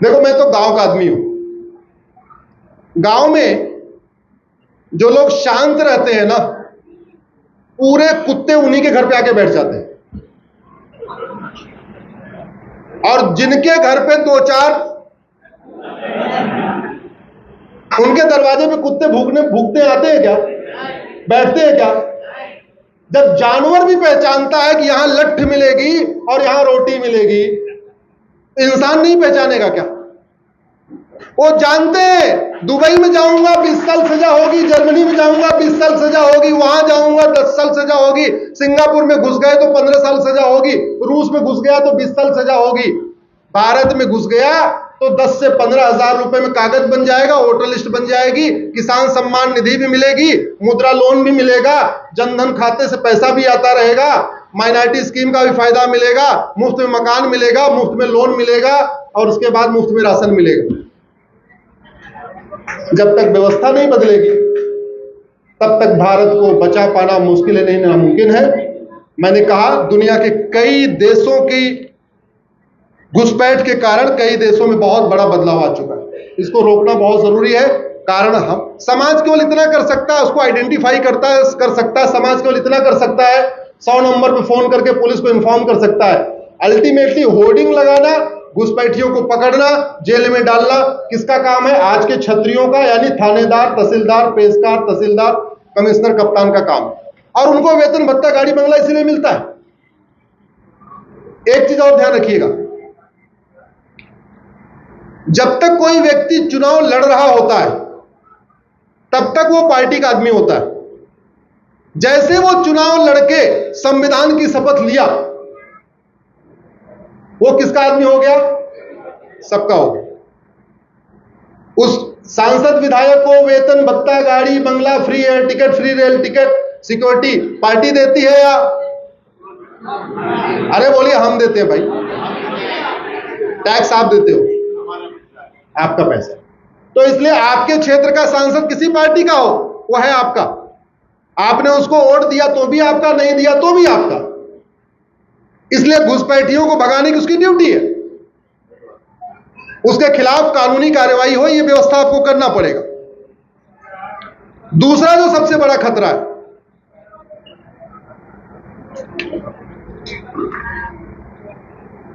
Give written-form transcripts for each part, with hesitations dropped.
देखो, मैं तो गांव का आदमी हूं। गांव में जो लोग शांत रहते हैं ना, पूरे कुत्ते उन्हीं के घर पे आके बैठ जाते हैं। और जिनके घर पे दो चार, उनके दरवाजे पे कुत्ते भूखते आते हैं क्या? बैठते हैं क्या? जब जानवर भी पहचानता है कि यहां लट्ठ मिलेगी और यहां रोटी मिलेगी, इंसान नहीं पहचानेगा क्या? वो जानते हैं, दुबई में जाऊंगा 20 साल सजा होगी, जर्मनी में जाऊंगा 20 साल सजा होगी, वहां जाऊंगा 10 साल सजा होगी, सिंगापुर में घुस गए तो 15 साल सजा होगी, रूस में घुस गया तो 20 साल सजा होगी। भारत में घुस गया तो 10 से 15 हजार रुपए में कागज बन जाएगा, वोटर लिस्ट बन जाएगी, किसान सम्मान निधि भी मिलेगी, मुद्रा लोन भी मिलेगा, जनधन खाते से पैसा भी आता रहेगा, माइनॉरिटी स्कीम का भी फायदा मिलेगा, मुफ्त में मकान मिलेगा, मुफ्त में लोन मिलेगा और उसके बाद मुफ्त में राशन मिलेगा। जब तक व्यवस्था नहीं बदलेगी तब तक भारत को बचा पाना मुश्किल है, नहीं नामुमकिन है। मैंने कहा, दुनिया के कई देशों की घुसपैठ के कारण कई देशों में बहुत बड़ा बदलाव आ चुका है। इसको रोकना बहुत जरूरी है। कारण हम समाज केवल इतना कर सकता है, उसको आइडेंटिफाई कर सकता है। समाज केवल इतना कर सकता है, 100 नंबर पे फोन करके पुलिस को इन्फॉर्म कर सकता है। अल्टीमेटली होर्डिंग लगाना, घुसपैठियों को पकड़ना, जेल में डालना किसका काम है? आज के क्षत्रियों का, यानी थानेदार, तहसीलदार, पेशकार, तहसीलदार, कमिश्नर, कप्तान का काम। और उनको वेतन भत्ता, गाड़ी बंगला इसलिए मिलता है। एक चीज और ध्यान रखिएगा, जब तक कोई व्यक्ति चुनाव लड़ रहा होता है तब तक वो पार्टी का आदमी होता है। जैसे वो चुनाव लड़के संविधान की शपथ लिया, वो किसका आदमी हो गया? सबका हो गया। उस सांसद विधायक को वेतन भत्ता, गाड़ी बंगला, free air ticket, free rail ticket, security party देती है या? अरे बोलिए, हम देते हैं भाई। टैक्स आप देते हो, आपका पैसा। तो इसलिए आपके क्षेत्र का सांसद किसी पार्टी का हो, वो है आपका। आपने उसको वोट दिया तो भी आपका, नहीं दिया तो भी आपका। इसलिए घुसपैठियों को भगाने की उसकी ड्यूटी है। उसके खिलाफ कानूनी कार्रवाई हो, यह व्यवस्था आपको करना पड़ेगा। दूसरा जो सबसे बड़ा खतरा है,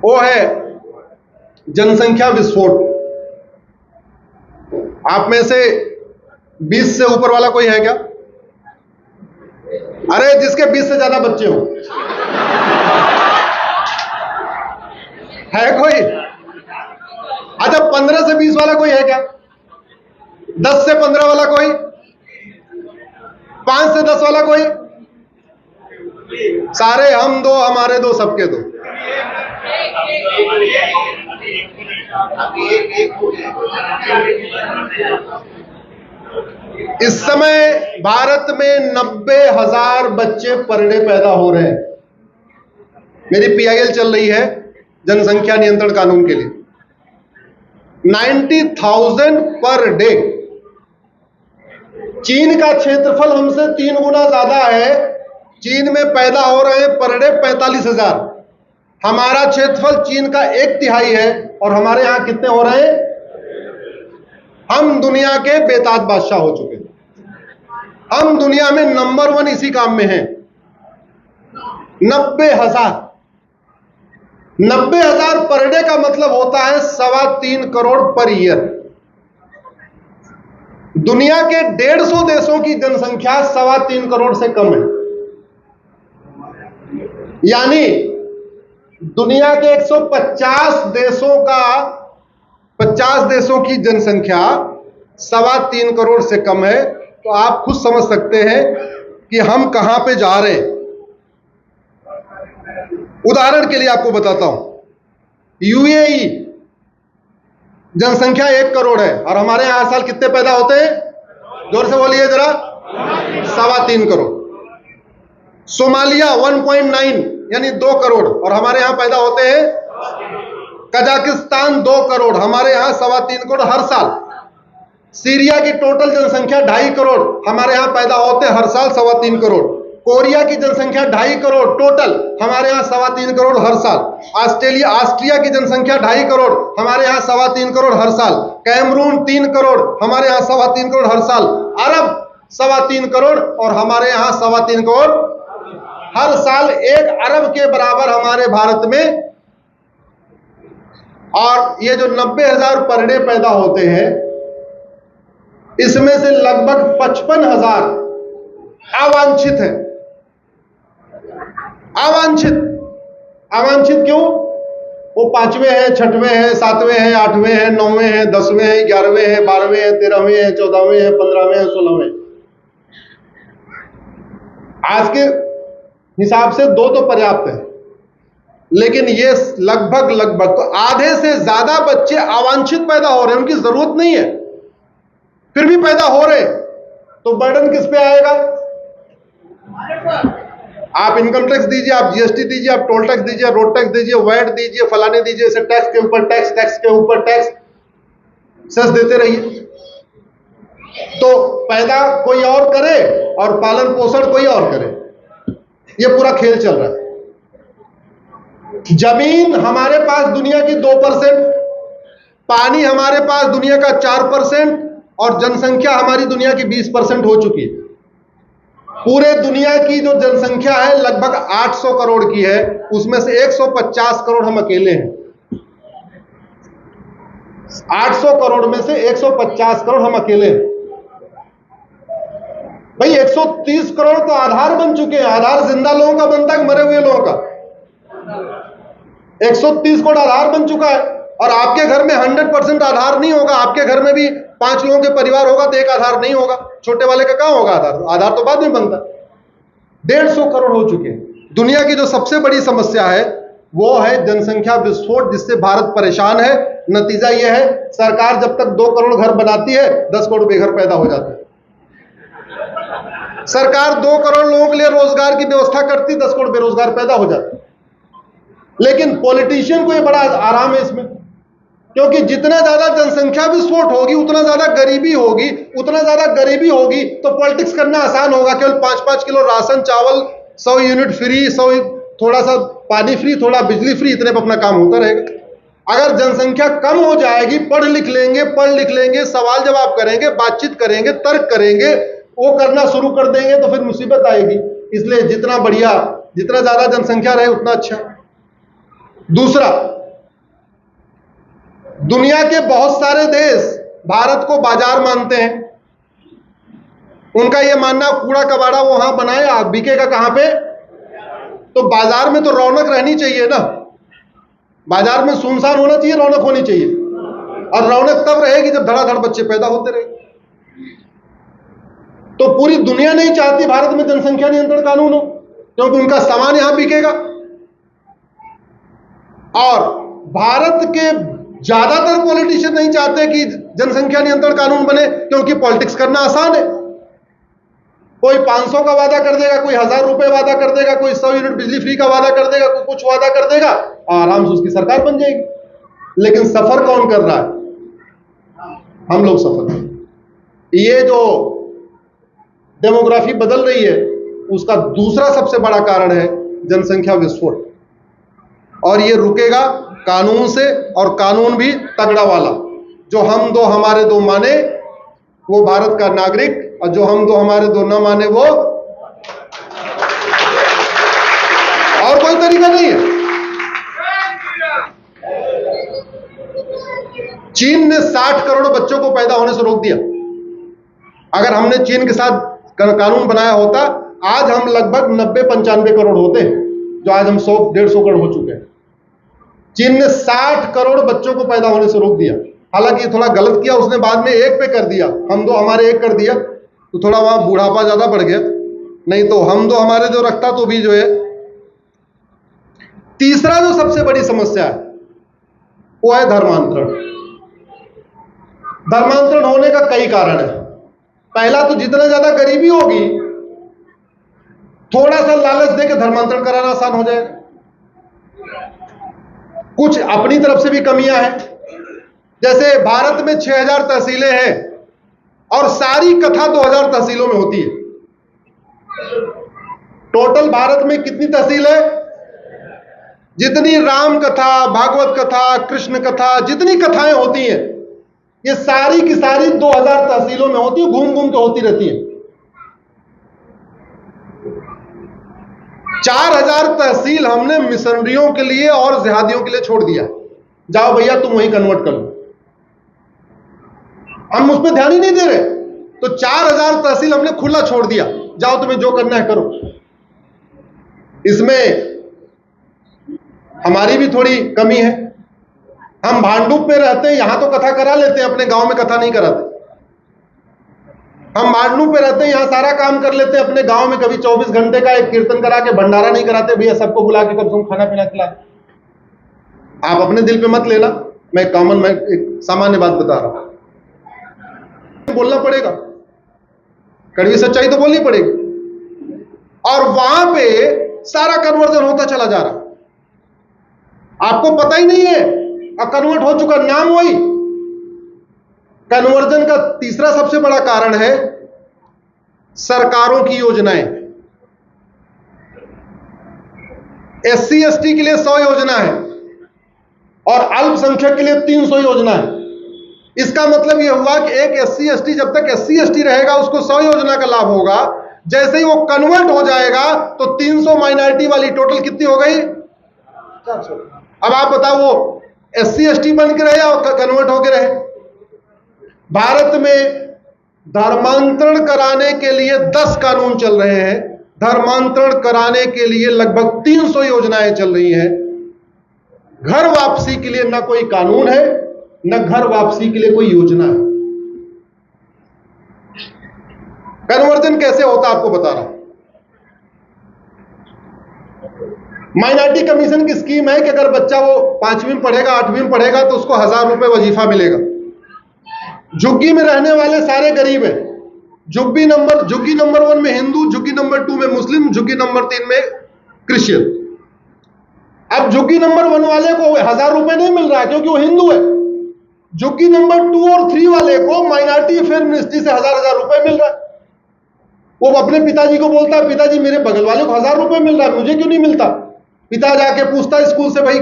वो है जनसंख्या विस्फोट। आप में से 20 से ऊपर वाला कोई है क्या? अरे जिसके 20 से ज्यादा बच्चे हो, है कोई? अच्छा, 15 से 20 वाला कोई है क्या? 10 से 15 वाला कोई? 5 से 10 वाला कोई? सारे हम दो, हमारे दो, सबके दो। इस समय भारत में 90,000 बच्चे पर डे पैदा हो रहे हैं। मेरी PIL चल रही है जनसंख्या नियंत्रण कानून के लिए। 90,000 पर डे। चीन का क्षेत्रफल हमसे 3 गुना ज्यादा है। चीन में पैदा हो रहे हैं पर डे 45,000। हमारा क्षेत्रफल चीन का 1/3 है और हमारे यहां कितने हो रहे हैं? हम दुनिया के बेताज बादशाह हो चुके हैं। हम दुनिया में नंबर 1 इसी काम में हैं। 90,000 पर डे का मतलब होता है 3.25 करोड़ पर ईयर। दुनिया के 150 देशों की जनसंख्या 3.25 करोड़ से कम है। यानी दुनिया के 150 देशों का 50 देशों की जनसंख्या 3.25 करोड़ से कम है। तो आप खुद समझ सकते हैं कि हम कहां पे जा रहे हैं। उदाहरण के लिए आपको बताता हूं, UAE जनसंख्या 1 करोड़ है और हमारे यहां हर साल कितने पैदा होते हैं? जोर से बोलिए जरा। 3.25 करोड़। सोमालिया 1.9 यानी 2 करोड़ और हमारे यहां पैदा होते हैं। कजाकिस्तान 2 करोड़, हमारे यहां 3.25 करोड़ हर साल। सीरिया की टोटल जनसंख्या 2.5 करोड़, हमारे यहां पैदा होते हैं हर साल 3.25 करोड़। कोरिया की जनसंख्या 2.5 करोड़ टोटल, हमारे यहाँ 3.25 करोड़ हर साल। ऑस्ट्रिया की जनसंख्या 2.5 करोड़, हमारे यहाँ 3.25 करोड़ हर साल। कैमरून 3 करोड़, हमारे यहाँ 3.25 करोड़ हर साल। अरब 3.25 करोड़ और हमारे यहाँ 3.25 करोड़ हर साल। 1 अरब के बराबर हमारे भारत में। और ये जो 90,000 पर डे पैदा होते हैं, इसमें से लगभग 55,000 अवांछित है। अवांछित क्यों? वो 5वें हैं, 6वें हैं, 7वें हैं, 8वें हैं, 9वें हैं, 10वें हैं, 11वें हैं, 12वें हैं, 13वें हैं, 14वें हैं, 15वें हैं, 16वें। आज के हिसाब से 2 तो पर्याप्त है, लेकिन ये लगभग तो आधे से ज्यादा बच्चे अवांछित पैदा हो रहे हैं। उनकी जरूरत नहीं है, फिर भी पैदा हो रहे, तो बर्डन किस पे आएगा? आप इनकम टैक्स दीजिए, आप जीएसटी दीजिए, आप टोल टैक्स दीजिए, रोड टैक्स दीजिए, वैट दीजिए, फलाने दीजिए, इसे टैक्स के ऊपर टैक्स, टैक्स के ऊपर टैक्स, सेस देते रहिए। तो पैदा कोई और करे और पालन पोषण कोई और करे, ये पूरा खेल चल रहा है। जमीन हमारे पास दुनिया की 2%, पानी हमारे पास दुनिया का 4% और जनसंख्या हमारी दुनिया की 20% हो चुकी है। पूरे दुनिया की जो जनसंख्या है लगभग 800 करोड़ की है, उसमें से 150 करोड़ हम अकेले हैं। 800 करोड़ में से 150 करोड़ हम अकेले हैं। भाई 130 करोड़ तो आधार बन चुके हैं। आधार जिंदा लोगों का बनता है, मरे हुए लोगों का? 130 करोड़ आधार बन चुका है। और आपके घर में 100% आधार नहीं होगा। आपके घर में भी 5 लोगों के परिवार होगा तो एक आधार नहीं होगा। छोटे वाले का कहां होगा आधार? आधार तो बाद में बनता। 150 करोड़ हो चुके हैं। दुनिया की जो सबसे बड़ी समस्या है वो है जनसंख्या विस्फोट, जिससे भारत परेशान है। नतीजा यह है, सरकार जब तक 2 करोड़ घर बनाती है, 10 करोड़ बेघर पैदा हो जाते हैं। सरकार 2 करोड़ लोगों के लिए रोजगार की व्यवस्था करती, 10 करोड़ बेरोजगार पैदा हो जाते। लेकिन पॉलिटिशियन को यह बड़ा आराम है इसमें, क्योंकि जितना ज्यादा जनसंख्या विस्फोट होगी उतना ज्यादा गरीबी होगी, उतना ज्यादा गरीबी होगी तो पॉलिटिक्स करना आसान होगा। केवल 5-5 किलो राशन, चावल, 100 यूनिट फ्री, 100 थोड़ा सा पानी फ्री, थोड़ा बिजली फ्री, इतने पर अपना काम होता रहेगा। अगर जनसंख्या कम हो जाएगी, पढ़ लिख लेंगे, सवाल जवाब करेंगे, बातचीत करेंगे, तर्क करेंगे, वो करना शुरू कर देंगे तो फिर मुसीबत आएगी। इसलिए जितना बढ़िया, जितना ज्यादा जनसंख्या रहे उतना अच्छा। दूसरा, दुनिया के बहुत सारे देश भारत को बाजार मानते हैं। उनका यह मानना कूड़ा कबाड़ा वहां बनाए, आप बिकेगा कहां पे? तो बाजार में तो रौनक रहनी चाहिए ना। बाजार में सुनसान होना चाहिए, रौनक होनी चाहिए। और रौनक तब रहेगी जब धड़ाधड़ बच्चे पैदा होते रहेंगे। तो पूरी दुनिया नहीं चाहती भारत में जनसंख्या नियंत्रण कानून हो, क्योंकि उनका सामान यहां बिकेगा। और भारत के ज्यादातर पॉलिटिशियन नहीं चाहते कि जनसंख्या नियंत्रण कानून बने, क्योंकि पॉलिटिक्स करना आसान है। कोई 500 का वादा कर देगा, कोई 1000 रुपए वादा कर देगा, कोई 100 यूनिट बिजली फ्री का वादा कर देगा, कोई कुछ वादा कर देगा, आराम से उसकी सरकार बन जाएगी। लेकिन सफर कौन कर रहा है? हम लोग सफर। ये जो डेमोग्राफी बदल रही है, उसका दूसरा सबसे बड़ा कारण है जनसंख्या विस्फोट। और ये रुकेगा कानून से, और कानून भी तगड़ा वाला। जो हम दो हमारे दो माने वो भारत का नागरिक, और जो हम दो हमारे दो न माने वो। और कोई तरीका नहीं है। चीन ने 60 करोड़ बच्चों को पैदा होने से रोक दिया। अगर हमने चीन के साथ कानून बनाया होता, आज हम लगभग 90-95 करोड़ होते, जो आज हम 100-150 करोड़ हो चुके हैं। चीन ने 60 करोड़ बच्चों को पैदा होने से रोक दिया। हालांकि थोड़ा गलत किया उसने, बाद में 1 पे कर दिया। हम दो हमारे 1 कर दिया तो थोड़ा वहां बुढ़ापा ज्यादा बढ़ गया, नहीं तो हम दो हमारे जो रखता तो भी जो है। तीसरा जो सबसे बड़ी समस्या है वो है धर्मांतरण। धर्मांतरण होने का कई कारण है। पहला तो जितना ज्यादा गरीबी होगी, थोड़ा सा लालच देकर धर्मांतरण कराना आसान हो जाएगा। कुछ अपनी तरफ से भी कमियां हैं, जैसे भारत में 6000 तहसीलें हैं और सारी कथा 2000 तहसीलों में होती है। टोटल भारत में कितनी तहसील है? जितनी राम कथा, भागवत कथा, कृष्ण कथा, जितनी कथाएं होती हैं, ये सारी की सारी 2000 तहसीलों में होती है, घूम घूम के होती रहती है। 4000 तहसील हमने मिशनरियों के लिए और जिहादियों के लिए छोड़ दिया। जाओ भैया तुम वही कन्वर्ट कर लो, हम उस पर ध्यान ही नहीं दे रहे। तो 4000 तहसील हमने खुला छोड़ दिया, जाओ तुम्हें जो करना है करो। इसमें हमारी भी थोड़ी कमी है। हम भांडुप में रहते हैं, यहां तो कथा करा लेते हैं, अपने गांव में कथा नहीं कराते। हम भांडुप पे रहते हैं, यहां सारा काम कर लेते हैं, अपने गांव में कभी 24 घंटे का एक कीर्तन करा के भंडारा नहीं कराते। भैया सबको बुला के कम से कम खाना पीना खिला। आप अपने दिल पे मत लेना, मैं एक सामान्य बात बता रहा हूं। बोलना पड़ेगा, कड़वी सच्चाई तो बोलनी पड़ेगी। और वहां पे सारा कन्वर्जन होता चला जा रहा, आपको पता ही नहीं है, अब कन्वर्ट हो चुका, नाम वही। कन्वर्जन का तीसरा सबसे बड़ा कारण है सरकारों की योजनाएं। SC ST के लिए 100 योजना है और अल्पसंख्यक के लिए 300 योजना है। इसका मतलब यह हुआ कि एक SC ST, जब तक SC ST रहेगा उसको 100 योजना का लाभ होगा। जैसे ही वो कन्वर्ट हो जाएगा तो 300 माइनॉरिटी वाली टोटल कितनी हो गई? 400। अब आप बताओ वो SC ST बन के रहे या कन्वर्ट होके रहे? भारत में धर्मांतरण कराने के लिए 10 कानून चल रहे हैं, धर्मांतरण कराने के लिए लगभग 300 योजनाएं चल रही हैं। घर वापसी के लिए न कोई कानून है, न घर वापसी के लिए कोई योजना है। कन्वर्जन कैसे होता आपको बता रहा हूं। माइनॉरिटी कमीशन की स्कीम है कि अगर बच्चा वो 5वीं में पढ़ेगा, 8वीं में पढ़ेगा तो उसको 1000 रुपए वजीफा मिलेगा। झुग्गी में रहने वाले सारे गरीब हैं। झुग्गी नंबर 1 में हिंदू, झुग्गी नंबर 2 में मुस्लिम, झुग्गी नंबर 3 में क्रिश्चियन। अब झुग्गी नंबर 1 वाले को 1000 रुपए नहीं मिल रहा है क्योंकि वो हिंदू है। झुग्गी नंबर 2 और 3 वाले को माइनॉरिटी अफेयर मिनिस्ट्री से 1000 रुपए मिल रहा है। वो अपने पिताजी को बोलता है, पिताजी मेरे बगल वाले को 1000 रुपए मिल रहा है, मुझे क्यों नहीं मिलता? पिता जाके पूछता है स्कूल से, भाई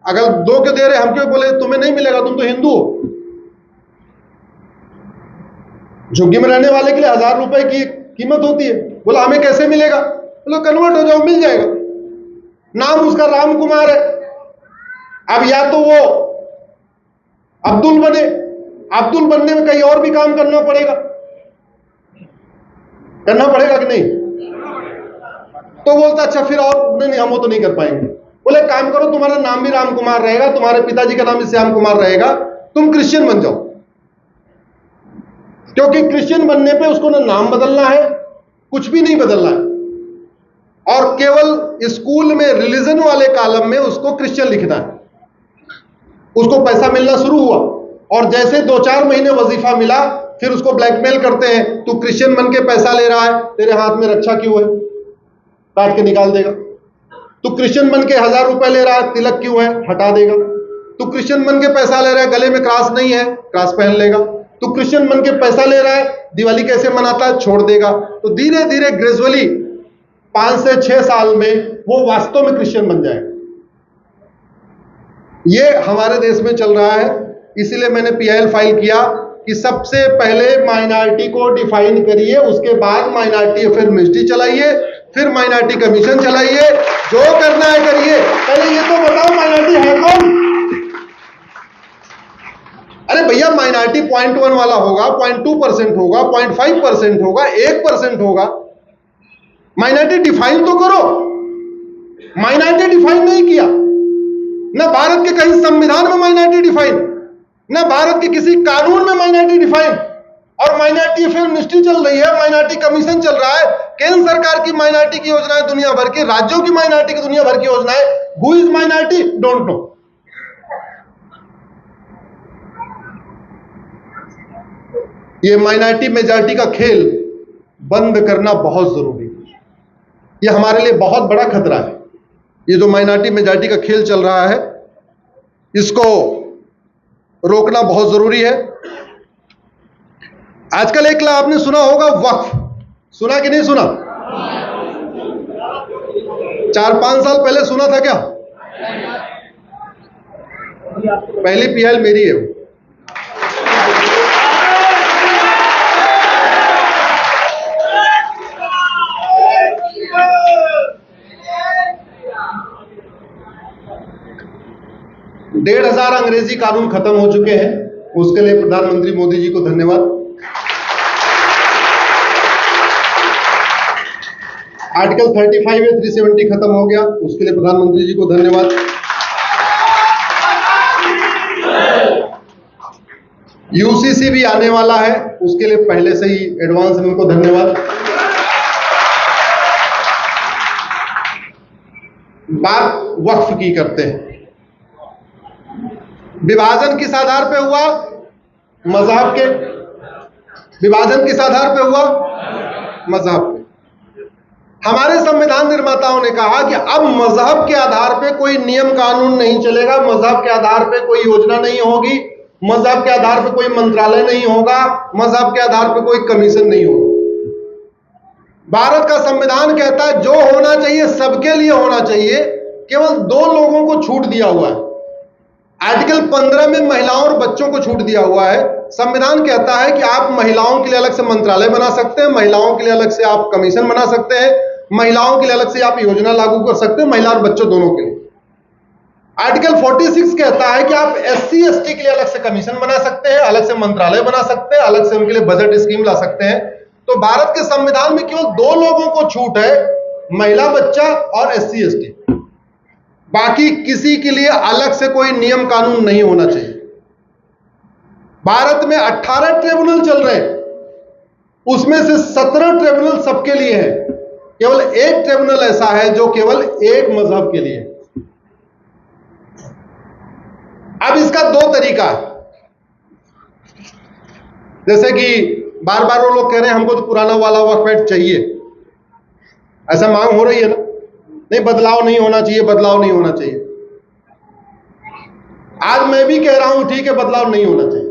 अगर 2 क्यों दे रहे, हम क्यों? बोले तुम्हें नहीं मिलेगा, तुम तो हिंदू हो। झुग्गी में रहने वाले के लिए 1000 रुपए की कीमत होती है। बोला हमें कैसे मिलेगा? बोलो कन्वर्ट हो जाओ, मिल जाएगा। नाम उसका राम कुमार है। अब या तो वो अब्दुल बने, अब्दुल बनने में कहीं और भी काम करना पड़ेगा कि नहीं? तो बोलता अच्छा फिर और नहीं, हम वो तो नहीं कर पाएंगे। बोले काम करो, तुम्हारा नाम भी राम कुमार रहेगा, तुम्हारे पिताजी का नाम भी श्याम कुमार रहेगा, तुम क्रिश्चियन बन जाओ। क्योंकि क्रिश्चियन बनने पे उसको ना नाम बदलना है, कुछ भी नहीं बदलना है, और केवल स्कूल में रिलीजन वाले कॉलम में उसको क्रिश्चियन लिखना है। उसको पैसा मिलना शुरू हुआ और जैसे 2-4 महीने वजीफा मिला फिर उसको ब्लैकमेल करते हैं, तू क्रिश्चियन बन के पैसा ले रहा है, तेरे हाथ में रक्षा क्यों है? काट के निकाल देगा। तू क्रिश्चियन बन के 1000 रुपए ले रहा है, तिलक क्यों है? हटा देगा। तू क्रिश्चियन बन के पैसा ले रहा है, गले में क्रॉस नहीं है, क्रॉस पहन लेगा। तू क्रिश्चियन बन के पैसा ले रहा है, दिवाली कैसे मनाता है, छोड़ देगा। तो धीरे धीरे ग्रेजुअली 5 से 6 साल में वो वास्तव में क्रिश्चियन बन जाएगा। ये हमारे देश में चल रहा है। इसीलिए मैंने PIL फाइल किया कि सबसे पहले माइनॉरिटी को डिफाइन करिए, उसके बाद माइनॉरिटी अफेयर मिनिस्ट्री चलाइए, फिर माइनॉरिटी कमीशन चलाइए, जो करना है करिए। पहले ये तो बताओ माइनॉरिटी है कौन? अरे भैया माइनॉरिटी 0.1 वाला होगा, 0.2% होगा, 0.5% होगा, 1% होगा। माइनॉरिटी डिफाइन तो करो। माइनॉरिटी डिफाइन नहीं किया, न भारत के कहीं संविधान में माइनॉरिटी डिफाइन, न भारत के किसी कानून में माइनॉरिटी डिफाइन। और माइनॉरिटी अफेयर मिनिस्ट्री चल रही है, माइनॉरिटी कमीशन चल रहा है, केंद्र सरकार की माइनॉरिटी की योजनाएं दुनिया भर की, राज्यों की माइनॉरिटी की दुनिया भर की योजनाएं। Who is minority? Don't know. ये माइनॉरिटी मेजॉरिटी का खेल बंद करना बहुत जरूरी है। ये हमारे लिए बहुत बड़ा खतरा है। ये जो माइनॉरिटी मेजॉरिटी का खेल चल रहा है, इसको रोकना बहुत जरूरी है। आजकल एक आपने सुना होगा वक्फ, सुना कि नहीं सुना? 4-5 साल पहले सुना था क्या? पहली पीएल मेरी है। डेढ़ 1000 अंग्रेजी कानून खत्म हो चुके हैं, उसके लिए प्रधानमंत्री मोदी जी को धन्यवाद। आर्टिकल 35 या 370 खत्म हो गया, उसके लिए प्रधानमंत्री जी को धन्यवाद। यूसीसी भी आने वाला है, उसके लिए पहले से ही एडवांस में उनको धन्यवाद। बात वक्फ की करते हैं। विभाजन किस आधार पे हुआ? मजहब के। विभाजन किस आधार पे हुआ? मजहब पे। हमारे संविधान निर्माताओं ने कहा कि अब मजहब के आधार पे कोई नियम कानून नहीं चलेगा, मजहब के आधार पे कोई योजना नहीं होगी, मजहब के आधार पे कोई मंत्रालय नहीं होगा, मजहब के आधार पे कोई कमीशन नहीं होगा। भारत का संविधान कहता है जो होना चाहिए सबके लिए होना चाहिए, केवल 2 लोगों को छूट दिया हुआ है। आर्टिकल 15 में महिलाओं और बच्चों को छूट दिया हुआ है। संविधान कहता है कि आप महिलाओं के लिए अलग से मंत्रालय बना सकते हैं, महिलाओं के लिए अलग से आप कमीशन बना सकते हैं, महिलाओं के लिए अलग से आप योजना लागू कर सकते हैं, महिला और बच्चों दोनों के लिए। आर्टिकल 46 कहता है कि आप SC ST के लिए अलग से कमीशन बना सकते हैं, अलग से मंत्रालय बना सकते हैं, अलग से उनके लिए बजट स्कीम ला सकते हैं। तो भारत के संविधान में केवल 2 लोगों को छूट है, महिला, बच्चा और SC ST। बाकी किसी के लिए अलग से कोई नियम कानून नहीं होना चाहिए। भारत में 18 ट्रिब्यूनल चल रहे हैं, उसमें से 17 ट्रिब्यूनल सबके लिए है, केवल 1 ट्रिब्यूनल ऐसा है जो केवल एक मजहब के लिए है। अब इसका 2 तरीका है। जैसे कि बार बार वो लोग कह रहे हैं हमको तो पुराना वाला वक्फ एक्ट चाहिए, ऐसा मांग हो रही है ना, नहीं बदलाव नहीं होना चाहिए, बदलाव नहीं होना चाहिए। आज मैं भी कह रहा हूं ठीक है बदलाव नहीं होना चाहिए।